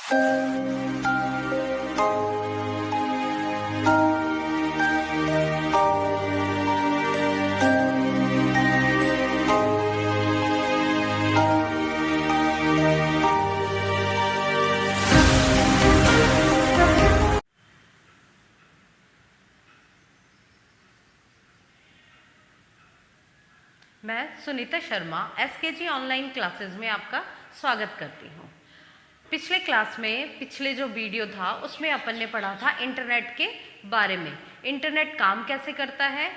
मैं Sunita Sharma SKG online classes में आपका स्वागत करती हूँ। पिछले क्लास में पिछले जो वीडियो था उसमें अपन ने पढ़ा था इंटरनेट के बारे में। इंटरनेट काम कैसे करता है,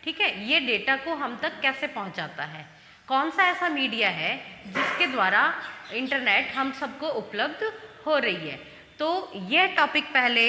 ठीक है, ये डेटा को हम तक कैसे पहुँचाता है, कौन सा ऐसा मीडिया है जिसके द्वारा इंटरनेट हम सबको उपलब्ध हो रही है। तो यह टॉपिक पहले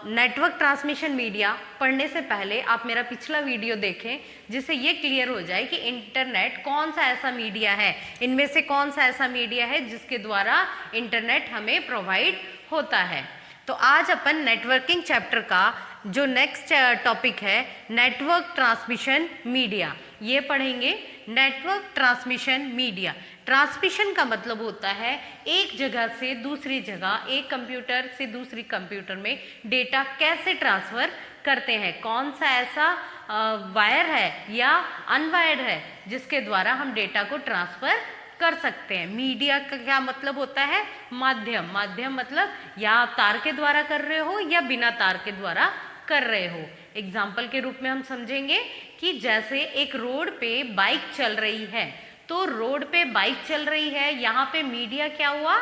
नेटवर्क ट्रांसमिशन मीडिया पढ़ने से पहले आप मेरा पिछला वीडियो देखें, जिससे ये क्लियर हो जाए कि इंटरनेट कौन सा ऐसा मीडिया है, इनमें से कौन सा ऐसा मीडिया है जिसके द्वारा इंटरनेट हमें प्रोवाइड होता है। तो आज अपन नेटवर्किंग चैप्टर का जो नेक्स्ट टॉपिक है नेटवर्क ट्रांसमिशन मीडिया, ये पढ़ेंगे। नेटवर्क ट्रांसमिशन मीडिया, ट्रांसमिशन का मतलब होता है एक जगह से दूसरी जगह, एक कंप्यूटर से दूसरी कंप्यूटर में डेटा कैसे ट्रांसफ़र करते हैं, कौन सा ऐसा वायर है या अनवायर्ड है जिसके द्वारा हम डेटा को ट्रांसफ़र कर सकते हैं। मीडिया का क्या मतलब होता है, माध्यम। माध्यम मतलब या आप तार के द्वारा कर रहे हो या बिना तार के द्वारा कर रहे हो। एग्जाम्पल के रूप में हम समझेंगे कि जैसे एक रोड पे बाइक चल रही है, तो रोड पे बाइक चल रही है, यहाँ पे मीडिया क्या हुआ,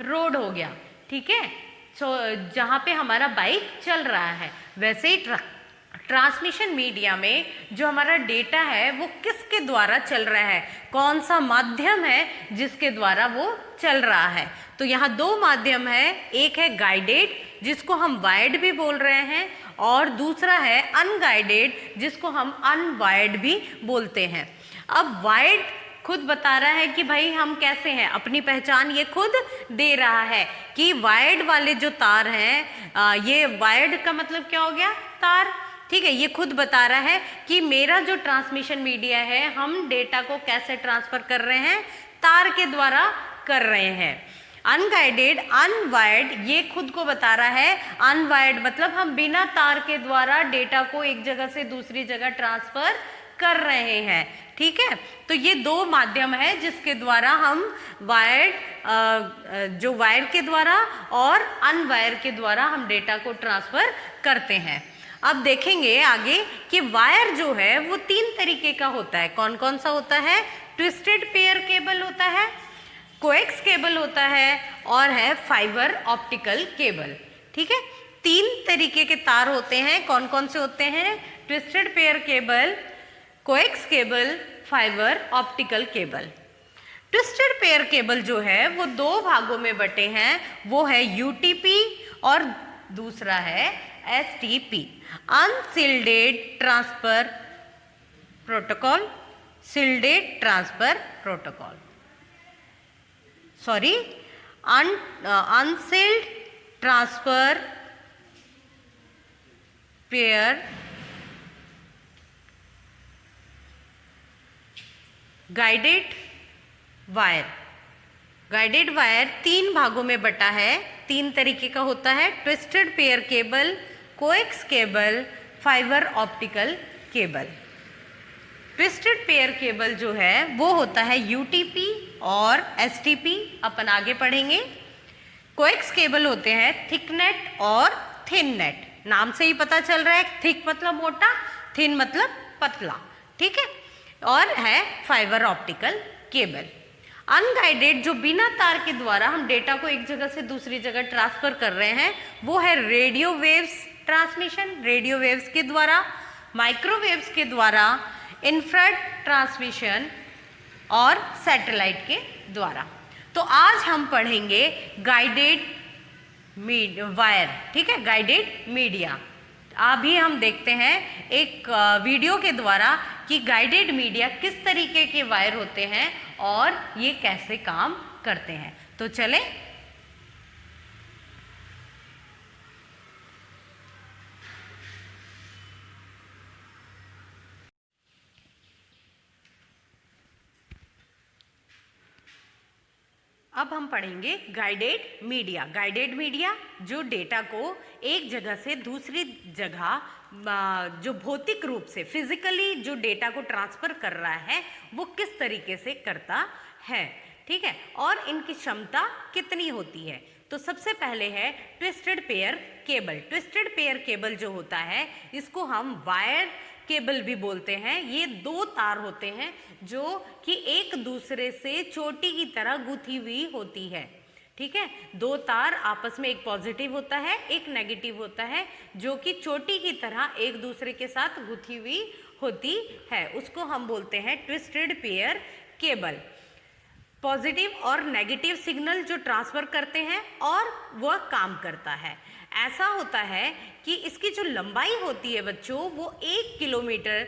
रोड हो गया, ठीक है। सो जहाँ पे हमारा बाइक चल रहा है, वैसे ही ट्रांसमिशन मीडिया में जो हमारा डेटा है वो किसके द्वारा चल रहा है, कौन सा माध्यम है जिसके द्वारा वो चल रहा है। तो यहाँ दो माध्यम है, एक है गाइडेड जिसको हम वायर्ड भी बोल रहे हैं, और दूसरा है अनगाइडेड जिसको हम अनवायर्ड भी बोलते हैं। अब वायर्ड खुद बता रहा है कि भाई हम कैसे हैं, अपनी पहचान ये खुद दे रहा है कि वायर्ड वाले जो तार हैं, ये वायर्ड का मतलब क्या हो गया, तार, ठीक है। ये खुद बता रहा है कि मेरा जो ट्रांसमिशन मीडिया है, हम डेटा को कैसे ट्रांसफर कर रहे हैं, तार के द्वारा कर रहे हैं। अनगाइडेड अनवायर्ड ये खुद को बता रहा है, अनवायर्ड मतलब हम बिना तार के द्वारा डेटा को एक जगह से दूसरी जगह ट्रांसफर कर रहे हैं, ठीक है। तो ये दो माध्यम है जिसके द्वारा हम वायर्ड जो वायर के द्वारा और अनवायर के द्वारा हम डेटा को ट्रांसफर करते हैं। अब देखेंगे आगे कि वायर जो है वो तीन तरीके का होता है। कौन कौन सा होता है, ट्विस्टेड पेयर केबल होता है, कोएक्स केबल होता है, और है फाइबर ऑप्टिकल केबल, ठीक है। तीन तरीके के तार होते हैं। कौन कौन से होते हैं, twisted pair cable, coax cable, fibre optical cable. Twisted pair cable जो है वो दो भागों में बटे हैं, वो है यूटीपी और दूसरा है STP, unshielded transfer protocol, shielded transfer protocol, sorry unsealed transfer pair, guided wire. Guided wire तीन भागों में बटा है, तीन तरीके का होता है, twisted pair cable, coax cable, fibre optical cable. Twisted pair cable जो है वो होता है यूटीपी और एसटीपी, अपन आगे पढ़ेंगे। कोएक्स केबल होते हैं थिक नेट और थिन नेट, नाम से ही पता चल रहा है, थिक मतलब मोटा, थिन मतलब पतला, ठीक है। और है फाइबर ऑप्टिकल केबल। अनगाइडेड जो बिना तार के द्वारा हम डेटा को एक जगह से दूसरी जगह ट्रांसफर कर रहे हैं, वो है radio waves transmission, radio waves के द्वारा, माइक्रोवेव्स के द्वारा, इंफ्रारेड ट्रांसमिशन और सैटेलाइट के द्वारा। तो आज हम पढ़ेंगे गाइडेड वायर, ठीक है, गाइडेड मीडिया। अभी हम देखते हैं एक वीडियो के द्वारा कि गाइडेड मीडिया किस तरीके के वायर होते हैं और ये कैसे काम करते हैं। तो चलें। अब हम पढ़ेंगे गाइडेड मीडिया। गाइडेड मीडिया जो डेटा को एक जगह से दूसरी जगह जो भौतिक रूप से फिजिकली जो डेटा को ट्रांसफर कर रहा है वो किस तरीके से करता है, ठीक है, और इनकी क्षमता कितनी होती है। तो सबसे पहले है twisted pair cable. Twisted pair cable जो होता है इसको हम वायर केबल भी बोलते हैं। ये दो तार होते हैं जो कि एक दूसरे से चोटी की तरह गुथी हुई होती है, ठीक है। दो तार आपस में एक पॉजिटिव होता है एक नेगेटिव होता है जो कि चोटी की तरह एक दूसरे के साथ गुथी हुई होती है, उसको हम बोलते हैं ट्विस्टेड पेयर केबल। पॉजिटिव और नेगेटिव सिग्नल जो ट्रांसफर करते हैं और वह काम करता है। ऐसा होता है कि इसकी जो लंबाई होती है बच्चों वो 1 किलोमीटर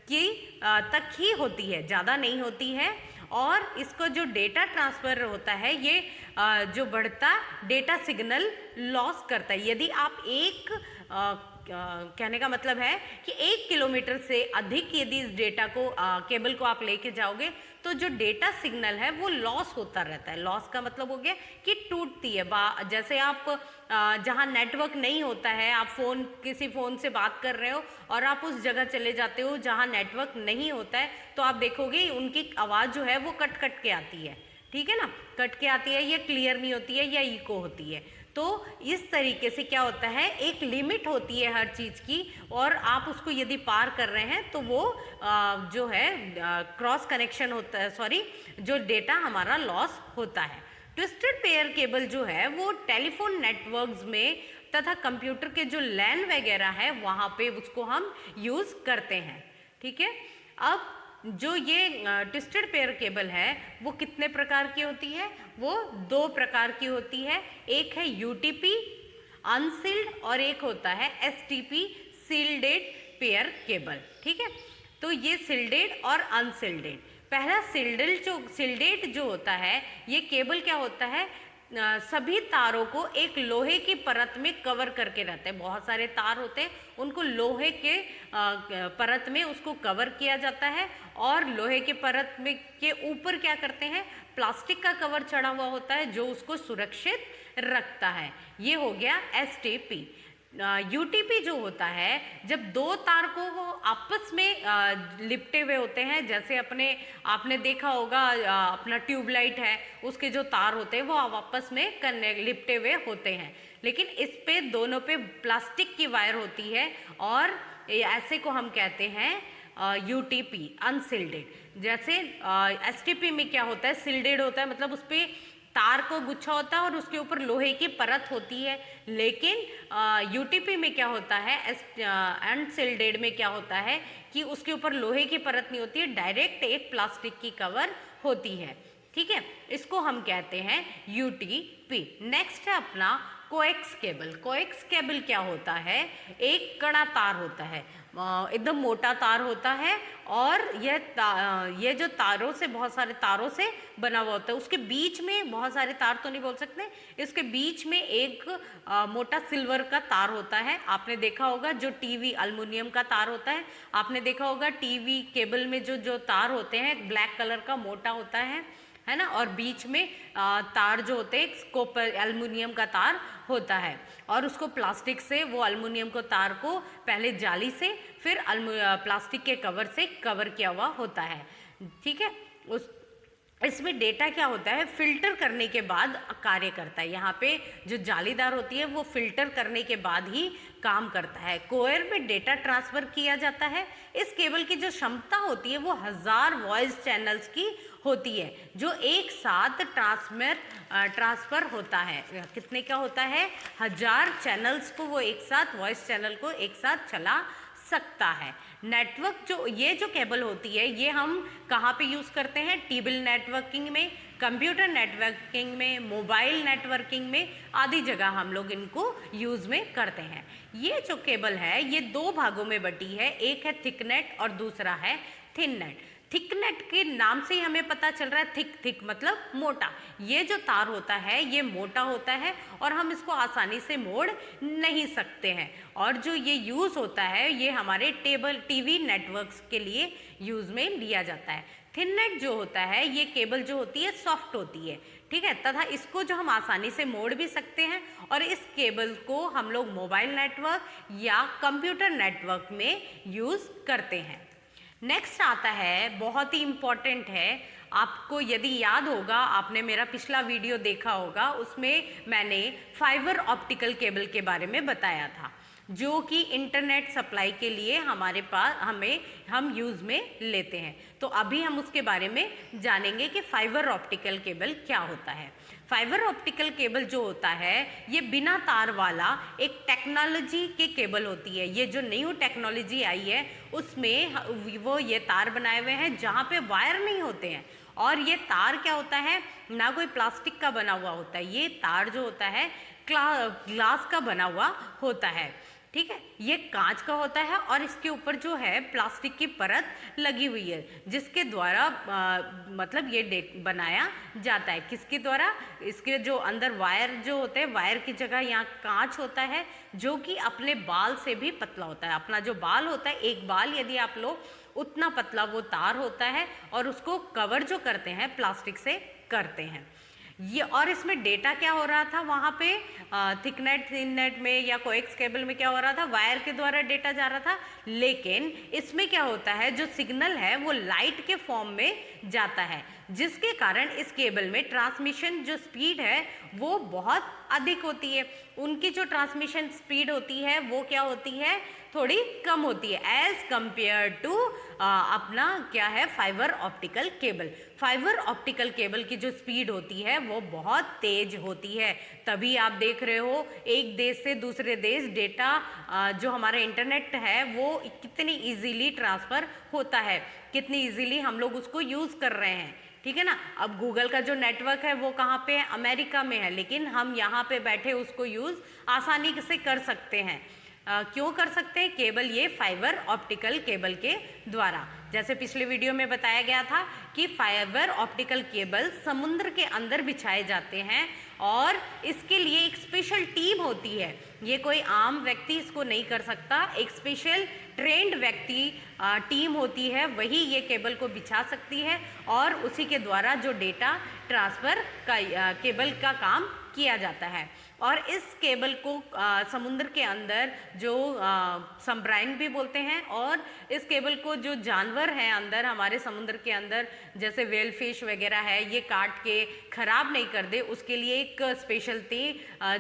की तक ही होती है, ज़्यादा नहीं होती है। और इसको जो डेटा ट्रांसफ़र होता है ये जो बढ़ता डेटा सिग्नल लॉस करता है। यदि आप कहने का मतलब है कि 1 किलोमीटर से अधिक यदि इस डेटा को केबल को आप लेके जाओगे तो जो डेटा सिग्नल है वो लॉस होता रहता है। लॉस का मतलब हो गया कि टूटती है। जैसे आप जहाँ नेटवर्क नहीं होता है, आप किसी फ़ोन से बात कर रहे हो और आप उस जगह चले जाते हो जहाँ नेटवर्क नहीं होता है तो आप देखोगे उनकी आवाज़ जो है वो कट कट के आती है, ठीक है ना, कट के आती है, या क्लियर नहीं होती है या इको होती है। तो इस तरीके से क्या होता है, एक लिमिट होती है हर चीज़ की और आप उसको यदि पार कर रहे हैं तो वो जो है क्रॉस कनेक्शन होता है, सॉरी, जो डेटा हमारा लॉस होता है। ट्विस्टेड पेयर केबल जो है वो टेलीफोन नेटवर्क्स में तथा कंप्यूटर के जो लैन वगैरह है वहाँ पे उसको हम यूज़ करते हैं, ठीक है। अब जो ये ट्विस्टेड पेयर केबल है वो कितने प्रकार की होती है, वो 2 प्रकार की होती है। एक है यूटीपी अनसील्ड और एक होता है एसटीपी सील्डेड पेयर केबल, ठीक है। तो ये सील्डेड और अनसील्डेड। पहला सील्डेड जो होता है ये केबल क्या होता है, सभी तारों को एक लोहे की परत में कवर करके रहते हैं। बहुत सारे तार होते हैं उनको लोहे के परत में उसको कवर किया जाता है और लोहे के परत में के ऊपर क्या करते हैं, प्लास्टिक का कवर चढ़ा हुआ होता है जो उसको सुरक्षित रखता है। ये हो गया एसटीपी। यूटीपी जो होता है जब 2 तार को वो आपस में लिपटे हुए होते हैं, जैसे आपने देखा होगा अपना ट्यूबलाइट है उसके जो तार होते हैं वो आपस में लिपटे हुए होते हैं, लेकिन इस पे दोनों पे प्लास्टिक की वायर होती है और ऐसे को हम कहते हैं यूटीपी अनसिल्डेड। जैसे एसटीपी में क्या होता है, सिल्डेड होता है, मतलब उस पर तार को गुच्छा होता है और उसके ऊपर लोहे की परत होती है। लेकिन यूटीपी में क्या होता है, अनसिल्डेड में क्या होता है कि उसके ऊपर लोहे की परत नहीं होती है, डायरेक्ट एक प्लास्टिक की कवर होती है, ठीक है। इसको हम कहते हैं यूटीपी। नेक्स्ट है अपना कोएक्स केबल। कोएक्स केबल क्या होता है, एक कड़ा तार होता है, एकदम मोटा तार होता है और ये जो तारों से बहुत सारे तारों से बना हुआ होता है। उसके बीच में बहुत सारे तार तो नहीं बोल सकते, इसके बीच में एक मोटा सिल्वर का तार होता है। आपने देखा होगा जो टीवी एल्युमिनियम का तार होता है, आपने देखा होगा टीवी केबल में जो तार होते हैं ब्लैक कलर का मोटा होता है ना, और बीच में तार जो होते हैं कॉपर एल्युमिनियम का तार होता है और उसको प्लास्टिक से वो एल्युमिनियम को तार को पहले जाली से फिर प्लास्टिक के कवर से कवर किया हुआ होता है, ठीक है। इसमें डेटा क्या होता है, फिल्टर करने के बाद कार्य करता है। यहाँ पे जो जालीदार होती है वो फिल्टर करने के बाद ही काम करता है। कोयर में डेटा ट्रांसफ़र किया जाता है। इस केबल की जो क्षमता होती है वो 1000 वॉइस चैनल्स की होती है जो एक साथ ट्रांसफ़र होता है। कितने का होता है, 1000 चैनल्स को वो एक साथ, वॉइस चैनल को एक साथ चला सकता है। नेटवर्क ये जो केबल होती है ये हम कहाँ पे यूज़ करते हैं, टीवी नेटवर्किंग में, कंप्यूटर नेटवर्किंग में, मोबाइल नेटवर्किंग में आदि जगह हम लोग इनको यूज़ में करते हैं। ये जो केबल है ये 2 भागों में बटी है, एक है थिक नेट और दूसरा है थिन नेट। थिक नेट के नाम से ही हमें पता चल रहा है, थिक मतलब मोटा। ये जो तार होता है ये मोटा होता है और हम इसको आसानी से मोड़ नहीं सकते हैं और जो ये यूज़ होता है ये हमारे टीवी नेटवर्क्स के लिए यूज़ में लिया जाता है। थिन नेट जो होता है ये केबल जो होती है सॉफ्ट होती है, ठीक है, तथा इसको जो हम आसानी से मोड़ भी सकते हैं और इस केबल को हम लोग मोबाइल नेटवर्क या कंप्यूटर नेटवर्क में यूज़ करते हैं। नेक्स्ट आता है, बहुत ही इम्पॉर्टेंट है, आपको यदि याद होगा, आपने मेरा पिछला वीडियो देखा होगा, उसमें मैंने फाइबर ऑप्टिकल केबल के बारे में बताया था, जो कि इंटरनेट सप्लाई के लिए हमारे पास हम यूज़ में लेते हैं। तो अभी हम उसके बारे में जानेंगे कि फाइबर ऑप्टिकल केबल क्या होता है। फाइबर ऑप्टिकल केबल जो होता है ये बिना तार वाला एक टेक्नोलॉजी के केबल होती है। ये जो न्यू टेक्नोलॉजी आई है उसमें वो ये तार बनाए हुए हैं जहाँ पे वायर नहीं होते हैं, और ये तार क्या होता है, ना कोई प्लास्टिक का बना हुआ होता है, ये तार जो होता है ग्लास का बना हुआ होता है। ठीक है, ये कांच का होता है और इसके ऊपर जो है प्लास्टिक की परत लगी हुई है, जिसके द्वारा मतलब ये बनाया जाता है। किसके द्वारा? इसके जो अंदर वायर जो होते हैं, वायर की जगह यहाँ कांच होता है जो कि अपने बाल से भी पतला होता है। अपना जो बाल होता है, एक बाल यदि आप लो उतना पतला वो तार होता है, और उसको कवर जो करते हैं प्लास्टिक से करते हैं ये। और इसमें डेटा क्या हो रहा था वहाँ पे थिकनेट, थिननेट में या कोएक्स केबल में क्या हो रहा था, वायर के द्वारा डेटा जा रहा था। लेकिन इसमें क्या होता है, जो सिग्नल है वो लाइट के फॉर्म में जाता है, जिसके कारण इस केबल में ट्रांसमिशन जो स्पीड है वो बहुत अधिक होती है। उनकी जो ट्रांसमिशन स्पीड होती है वो क्या होती है, थोड़ी कम होती है एज कंपेयर टू अपना क्या है, fibre optical cable. Fibre optical cable की जो स्पीड होती है वो बहुत तेज होती है, तभी आप देख रहे हो एक देश से दूसरे देश डेटा जो हमारा इंटरनेट है वो कितनी इजीली ट्रांसफ़र होता है, कितनी इजीली हम लोग उसको यूज़ कर रहे हैं। ठीक है ना। अब गूगल का जो नेटवर्क है वो कहाँ पे है, अमेरिका में है, लेकिन हम यहाँ पे बैठे उसको यूज़ आसानी से कर सकते हैं। क्यों कर सकते हैं? केवल ये फाइबर ऑप्टिकल केबल के द्वारा। जैसे पिछले वीडियो में बताया गया था कि फाइबर ऑप्टिकल केबल समुद्र के अंदर बिछाए जाते हैं और इसके लिए एक स्पेशल टीम होती है। ये कोई आम व्यक्ति इसको नहीं कर सकता, एक स्पेशल ट्रेंड व्यक्ति टीम होती है, वही ये केबल को बिछा सकती है और उसी के द्वारा जो डेटा ट्रांसफ़र का केबल का काम किया जाता है। और इस केबल को समुद्र के अंदर जो सबमरीन भी बोलते हैं, और इस केबल को जो जानवर हैं अंदर हमारे समुद्र के अंदर, जैसे वेल फिश वगैरह है, ये काट के ख़राब नहीं कर दे, उसके लिए एक स्पेशल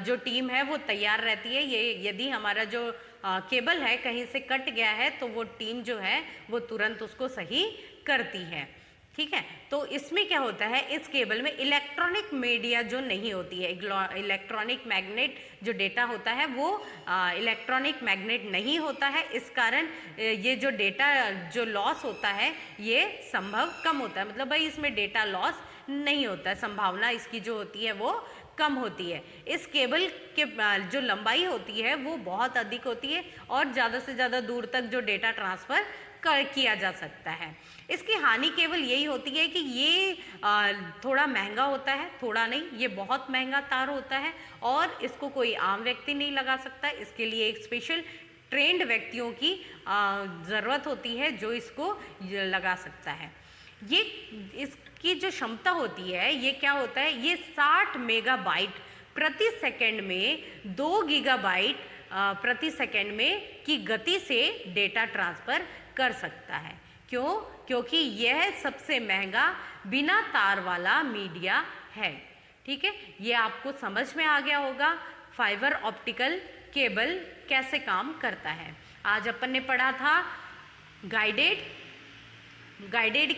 जो टीम है वो तैयार रहती है। ये यदि हमारा जो केबल है कहीं से कट गया है तो वो टीम जो है वो तुरंत उसको सही करती है। ठीक है, तो इसमें क्या होता है, इस केबल में इलेक्ट्रॉनिक मीडिया जो नहीं होती है, इलेक्ट्रॉनिक मैग्नेट जो डेटा होता है वो इलेक्ट्रॉनिक मैग्नेट नहीं होता है। इस कारण ये जो डेटा जो लॉस होता है ये संभव कम होता है, मतलब भाई इसमें डेटा लॉस नहीं होता है, संभावना इसकी जो होती है वो कम होती है। इस केबल के जो लंबाई होती है वो बहुत अधिक होती है और ज़्यादा से ज़्यादा दूर तक जो डेटा ट्रांसफ़र किया जा सकता है। इसकी हानि केवल यही होती है कि ये थोड़ा महंगा होता है, थोड़ा नहीं, ये बहुत महंगा तार होता है और इसको कोई आम व्यक्ति नहीं लगा सकता। इसके लिए एक स्पेशल ट्रेंड व्यक्तियों की ज़रूरत होती है जो इसको लगा सकता है। ये इसकी जो क्षमता होती है ये क्या होता है, ये 60 मेगाबाइट प्रति सेकंड में 2 गीगाबाइट प्रति सेकंड में की गति से डेटा ट्रांसफ़र कर सकता है। क्यों? क्योंकि यह सबसे महंगा बिना तार वाला मीडिया है। ठीक है, ये आपको समझ में आ गया होगा फाइबर ऑप्टिकल केबल कैसे काम करता है। आज अपन ने पढ़ा था गाइडेड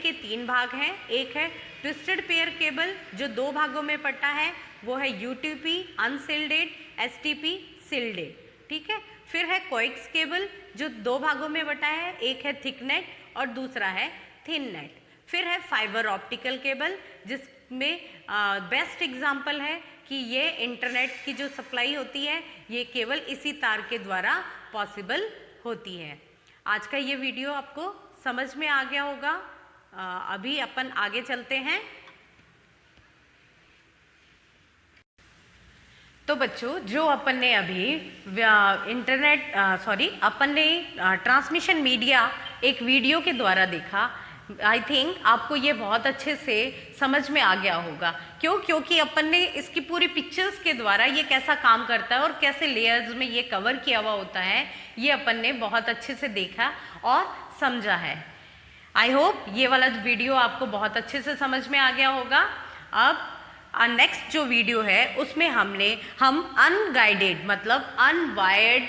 के 3 भाग हैं। एक है ट्विस्टेड पेयर केबल जो 2 भागों में पढ़ता है, वो है यूटीपी अनसिल्डेड, एसटीपी सिल्डेड। ठीक है, फिर है कोएक्स केबल जो 2 भागों में बटा है, एक है थिकनेट और दूसरा है थिननेट। फिर है फाइबर ऑप्टिकल केबल जिसमें बेस्ट एग्जाम्पल है कि ये इंटरनेट की जो सप्लाई होती है ये केवल इसी तार के द्वारा पॉसिबल होती है। आज का ये वीडियो आपको समझ में आ गया होगा। अभी अपन आगे चलते हैं। तो बच्चों, जो अपन ने अभी अपन ने ट्रांसमिशन मीडिया एक वीडियो के द्वारा देखा, आई थिंक आपको ये बहुत अच्छे से समझ में आ गया होगा। क्यों? क्योंकि अपन ने इसकी पूरी पिक्चर्स के द्वारा ये कैसा काम करता है और कैसे लेयर्स में ये कवर किया हुआ होता है, ये अपन ने बहुत अच्छे से देखा और समझा है। आई होप ये वाला वीडियो आपको बहुत अच्छे से समझ में आ गया होगा। अब नेक्स्ट जो वीडियो है उसमें हम अनगाइडेड मतलब अनवायर्ड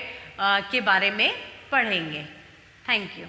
के बारे में पढ़ेंगे। Thank you.